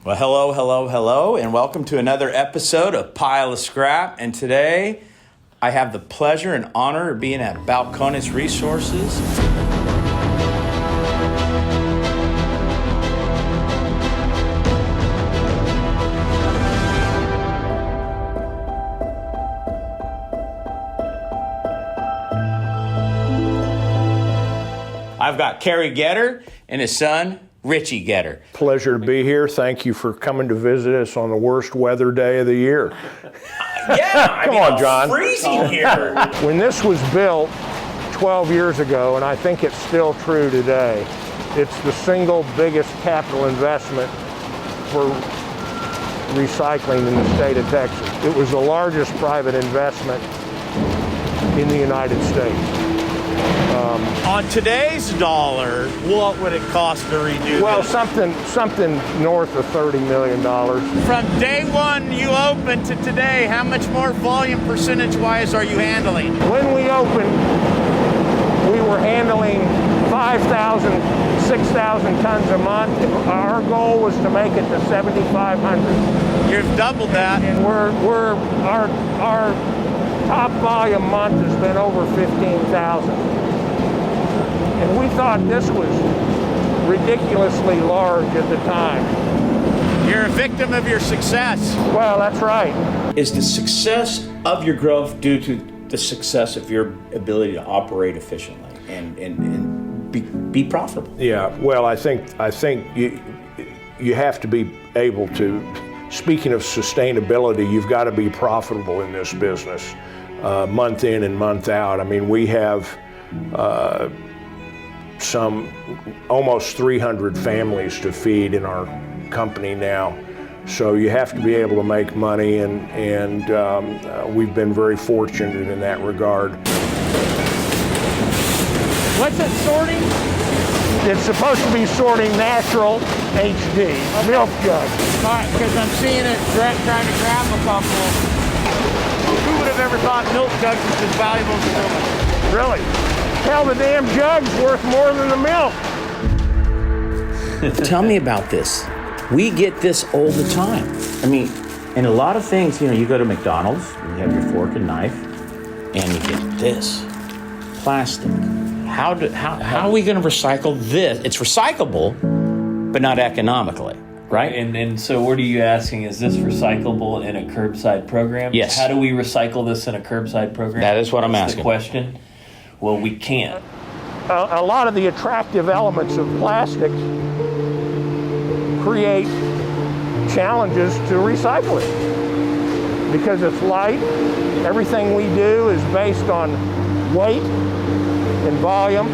Well, hello, and welcome to another episode of Pile of Scrap. And today, I have the pleasure and honor of being at Balcones Resources. I've got Kerry Getter and his son, Richie Getter. Pleasure to be here. Thank you for coming to visit us on the worst weather day of the year. Come on, John. Freezing here. When this was built 12 years ago, and I think it's still true today, it's the single biggest capital investment for recycling in the state of Texas. It was the largest private investment in the United States. On today's dollar, what would it cost to redo Well, this? something north of $30 million. From day one you opened to today, how much more volume percentage-wise are you handling? When we opened, we were handling 5,000, 6,000 tons a month. Our goal was to make it to 7,500. You've doubled that. And our top volume month has been over 15,000. And we thought this was ridiculously large at the time. You're a victim of your success. Well, that's right. Is the success of your growth due to the success of your ability to operate efficiently and be profitable? Yeah, well, I think you have to be able to, speaking of sustainability, you've got to be profitable in this business, month in and month out. I mean, we have some almost 300 families to feed in our company now. So you have to be able to make money, and we've been very fortunate in that regard. What's it sorting? It's supposed to be sorting natural HD, milk jug. All right, because I'm seeing it trying to grab a couple. Who would have ever thought milk jugs was as valuable as a woman? Really? Hell, the damn jug's worth more than the milk. Tell me about this. We get this all the time. I mean, in a lot of things, you go to McDonald's, you have your fork and knife, and you get this plastic. How are we going to recycle this? It's recyclable, but not economically, right? And so what are you asking? Is this recyclable in a curbside program? Yes. How do we recycle this in a curbside program? That is what I'm That's asking. the question. Well, we can't. A lot of the attractive elements of plastics create challenges to recycle it. Because it's light, everything we do is based on weight and volume,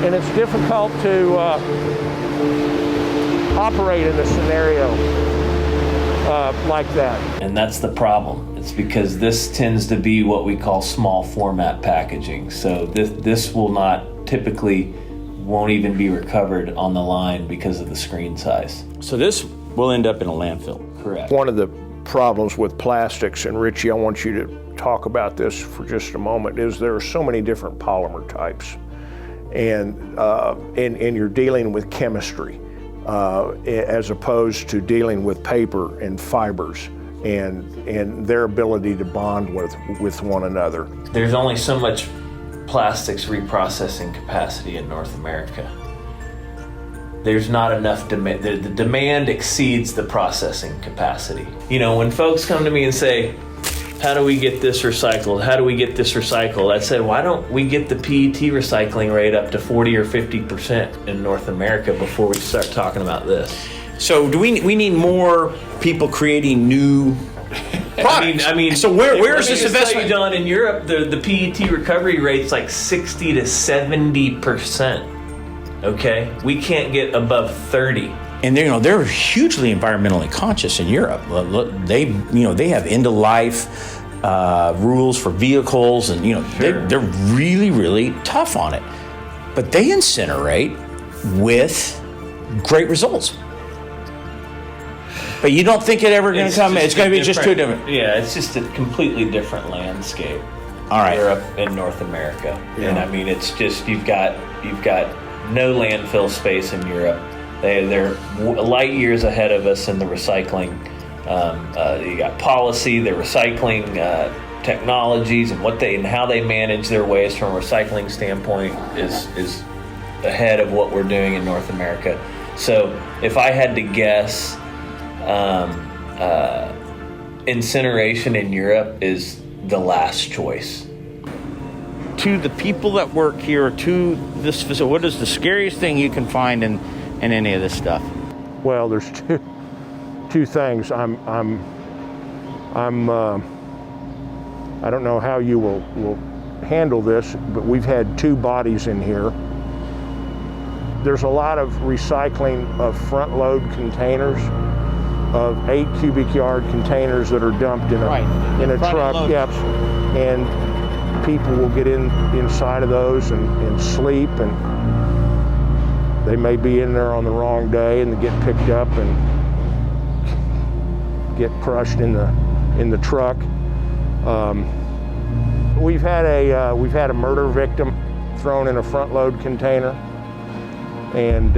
and it's difficult to operate in a scenario like that. And that's the problem. It's because this tends to be what we call small format packaging. So this will not typically won't even be recovered on the line because of the screen size. So this will end up in a landfill. Correct. One of the problems with plastics, and Richie, I want you to talk about this for just a moment, is there are so many different polymer types, and you're dealing with chemistry as opposed to dealing with paper and fibers and their ability to bond with one another. There's only so much plastics reprocessing capacity in North America. There's not enough demand. The demand exceeds the processing capacity. When folks come to me and say, how do we get this recycled? How do we get this recycled? I said, why don't we get the PET recycling rate up to 40 or 50% in North America before we start talking about this? So do we need more people creating new products? I mean, so where is this investment? Done in Europe, the PET recovery rate's like 60 to 70%. Okay, we can't get above 30. And they're hugely environmentally conscious in Europe. They have end of life rules for vehicles, and Sure. they're really, really tough on it. But they incinerate with great results. But you don't think it's ever going to come? It's going to be just too different. Yeah, it's just a completely different landscape. All right. Europe and North America, Yeah. and I mean, it's just you've got no landfill space in Europe. They're light years ahead of us in the recycling. You got policy, the recycling technologies, and how they manage their waste from a recycling standpoint is ahead of what we're doing in North America. So if I had to guess, incineration in Europe is the last choice. To the people that work here, to this facility, what is the scariest thing you can find in any of this stuff? Well, there's two things. I don't know how you will handle this, but we've had 2 bodies in here. There's a lot of recycling of front load containers, of 8 cubic yard containers that are dumped in a truck. Yep. And people will get inside of those and sleep, and they may be in there on the wrong day and they get picked up and get crushed in the truck. We've had a murder victim thrown in a front load container and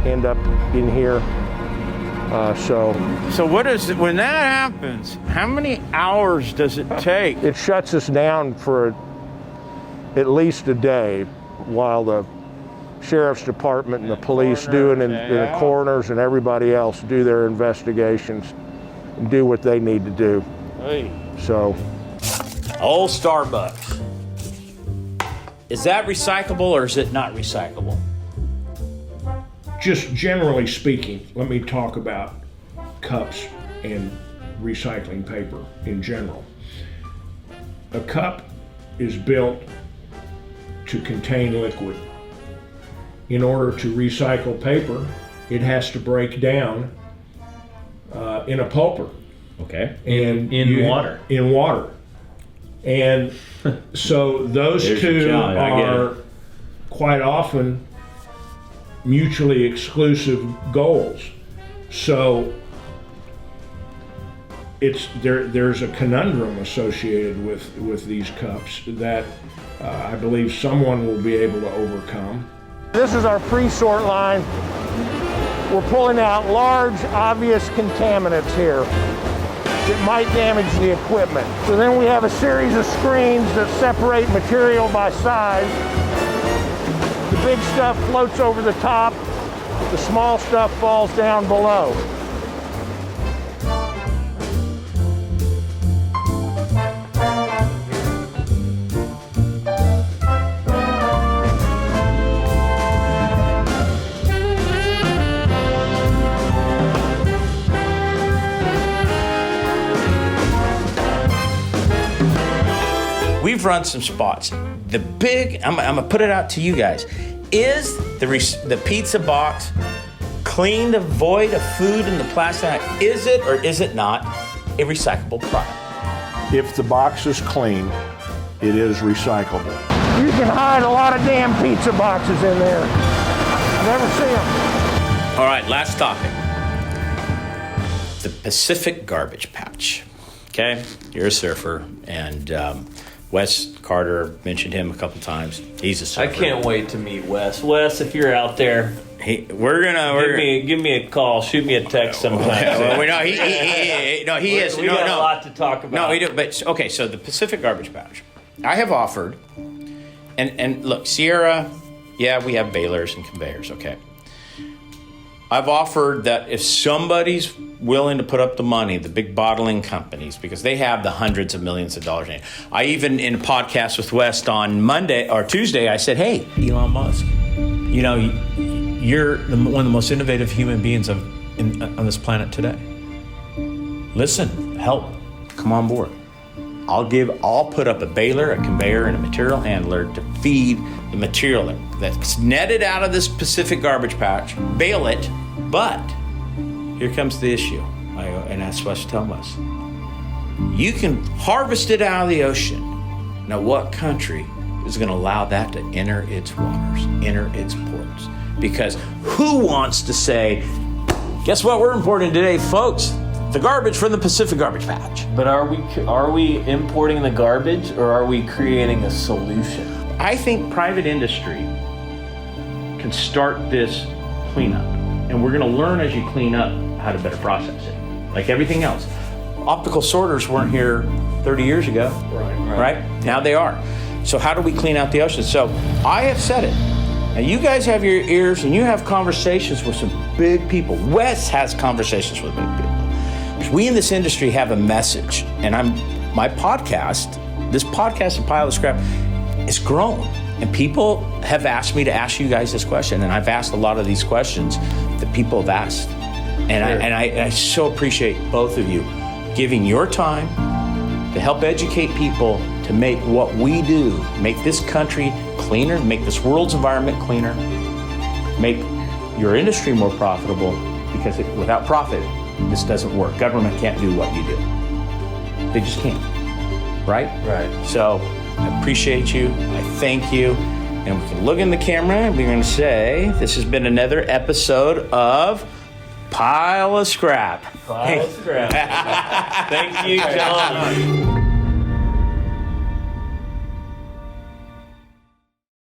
end up in here. So what is it, when that happens, how many hours does it take? it shuts us down for at least a day while the sheriff's department and the police do it, and the coroners and everybody else do their investigations and do what they need to do. Hey. So, Old Starbucks. Is that recyclable or is it not recyclable? just generally speaking, let me talk about cups and recycling paper in general. A cup is built to contain liquid. In order to recycle paper, it has to break down in a pulper. Okay. And In water. In water. And so those two are quite often mutually exclusive goals. So there's a conundrum associated with these cups that I believe someone will be able to overcome. This is our pre-sort line. We're pulling out large, obvious contaminants here that might damage the equipment. So then we have a series of screens that separate material by size. The big stuff floats over the top. The small stuff falls down below. We've run some spots. The big, I'm gonna put it out to you guys. Is the pizza box clean, devoid of food in the plastic? Is it or is it not a recyclable product? If the box is clean, it is recyclable. You can hide a lot of damn pizza boxes in there. Never see them. All right, last topic. The Pacific Garbage Patch. Okay, you're a surfer, and Wes Carter mentioned him a couple times. He's a surfer. I can't wait to meet Wes. Wes, if you're out there, give me a call. Shoot me a text sometime. He is. We got a lot to talk about. No, we do. But okay, so the Pacific Garbage Patch. I have offered, and look, Sierra. Yeah, we have balers and conveyors. Okay. I've offered that if somebody's willing to put up the money, the big bottling companies, because they have the hundreds of millions of dollars in it. I even, in a podcast with West on Monday or Tuesday, I said, hey, Elon Musk, you know, you're one of the most innovative human beings on this planet today. Listen, help, come on board. I'll put up a baler, a conveyor, and a material handler to feed the material that's netted out of this Pacific Garbage Patch, bale it, but here comes the issue, and that's what I was telling us. You can harvest it out of the ocean. Now, what country is going to allow that to enter its waters, enter its ports? Because who wants to say, guess what we're importing today, folks? The garbage from the Pacific Garbage Patch. But are we importing the garbage, or are we creating a solution? I think private industry can start this cleanup. and we're going to learn as you clean up how to better process it. Like everything else. Optical sorters weren't here 30 years ago, right? Now they are. So how do we clean out the ocean? So I have said it. Now you guys have your ears and you have conversations with some big people. Wes has conversations with big people. We in this industry have a message, and my podcast, this podcast, A Pile of Scrap, is grown. And people have asked me to ask you guys this question, and I've asked a lot of these questions that people have asked. And I so appreciate both of you giving your time to help educate people to make what we do, make this country cleaner, make this world's environment cleaner, make your industry more profitable, because without profit, this doesn't work. Government can't do what you do. They just can't, right? Right. So I appreciate you. I thank you. And we can look in the camera and we're going to say, this has been another episode of Pile of Scrap. Pile of Scrap. Thank you, John.